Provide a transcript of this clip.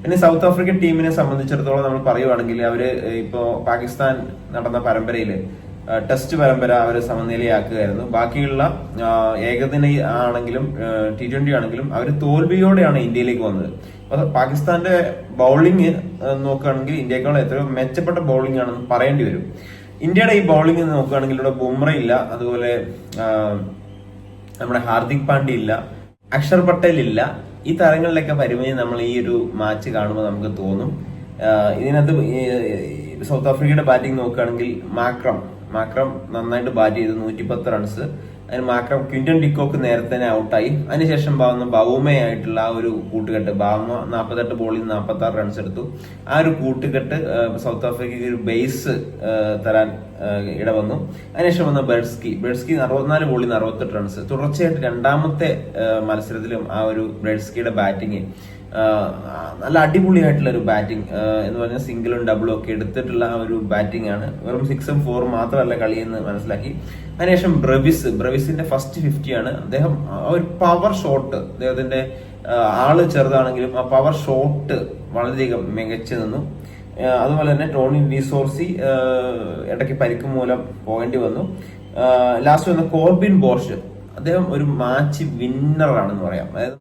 പിന്നെ south African ടീമിനെ സംബന്ധിച്ചിടത്തോളം നമ്മൾ പറയുവാണെങ്കിൽ അവര് ഇപ്പോ പാകിസ്ഥാൻ നടന്ന പരമ്പരയില് ടെസ്റ്റ് പരമ്പര അവർ സമനിലയാക്കുകയായിരുന്നു. ബാക്കിയുള്ള ഏകദിന ആണെങ്കിലും T20 ആണെങ്കിലും അവർ തോൽവിയോടെയാണ് ഇന്ത്യയിലേക്ക് വന്നത്. അപ്പൊ പാകിസ്ഥാന്റെ ബൗളിംഗ് നോക്കുകയാണെങ്കിൽ ഇന്ത്യക്കാൾ എത്രയോ മെച്ചപ്പെട്ട ബൗളിംഗ് ആണെന്ന് പറയേണ്ടി വരും. ഇന്ത്യയുടെ ഈ ബൗളിംഗ് നോക്കുകയാണെങ്കിൽ ഇവിടെ ബുംറ ഇല്ല, അതുപോലെ നമ്മുടെ ഹാർദിക് പാണ്ഡ്യ ഇല്ല, അക്ഷർ പട്ടേൽ ഇല്ല. ഈ താരങ്ങളിലൊക്കെ പരിമിതി നമ്മൾ ഈ ഒരു മാച്ച് കാണുമ്പോൾ നമുക്ക് തോന്നും. ഇതിനകത്ത് സൗത്ത് ആഫ്രിക്കയുടെ ബാറ്റിംഗ് നോക്കുകയാണെങ്കിൽ മാക്രം നന്നായിട്ട് ബാറ്റ് ചെയ്തു, 110 റൺസ്. അതിന് ക്വിന്റൻ ഡിക്കോക്ക് നേരത്തെ തന്നെ ഔട്ടായി. അതിനുശേഷം ബൗമയായിട്ടുള്ള ആ ഒരു കൂട്ടുകെട്ട്, ബൗമ 48 ബോളിൽ 46 റൺസ് എടുത്തു. ആ ഒരു കൂട്ടുകെട്ട് സൗത്ത് ആഫ്രിക്കയ്ക്ക് ഒരു ബേസ് തരാൻ ഇടവന്നു. അതിനുശേഷം വന്ന ബെർസ്കി 64 ബോളിൽ 68 റൺസ്. തുടർച്ചയായിട്ട് രണ്ടാമത്തെ മത്സരത്തിലും ആ ഒരു ബെർസ്കിയുടെ ബാറ്റിംഗ് നല്ല അടിപൊളിയായിട്ടുള്ള ഒരു ബാറ്റിംഗ് എന്ന് പറഞ്ഞാൽ സിംഗിളും ഡബിളും ഒക്കെ എടുത്തിട്ടുള്ള ആ ഒരു ബാറ്റിംഗ് ആണ്. വെറും 6ഉം 4ഉം മാത്രമല്ല കളിയെന്ന് മനസ്സിലാക്കി. അതിനുശേഷം ബ്രവിസിന്റെ ഫസ്റ്റ് 50 ആണ്. അദ്ദേഹം ഒരു പവർ ഷോട്ട്, അദ്ദേഹത്തിന്റെ ആള് ചെറുതാണെങ്കിലും ആ പവർ ഷോട്ട് വളരെയധികം മികച്ചു നിന്നു. അതുപോലെ തന്നെ ടോണി ഡിസോർസി ഇടയ്ക്ക് പരിക്ക് മൂലം പോകേണ്ടി വന്നു. ലാസ്റ്റ് വന്ന കോർബിൻ ബോർഷ്, അദ്ദേഹം ഒരു മാച്ച് വിന്നറാണെന്ന് പറയാം. അതായത്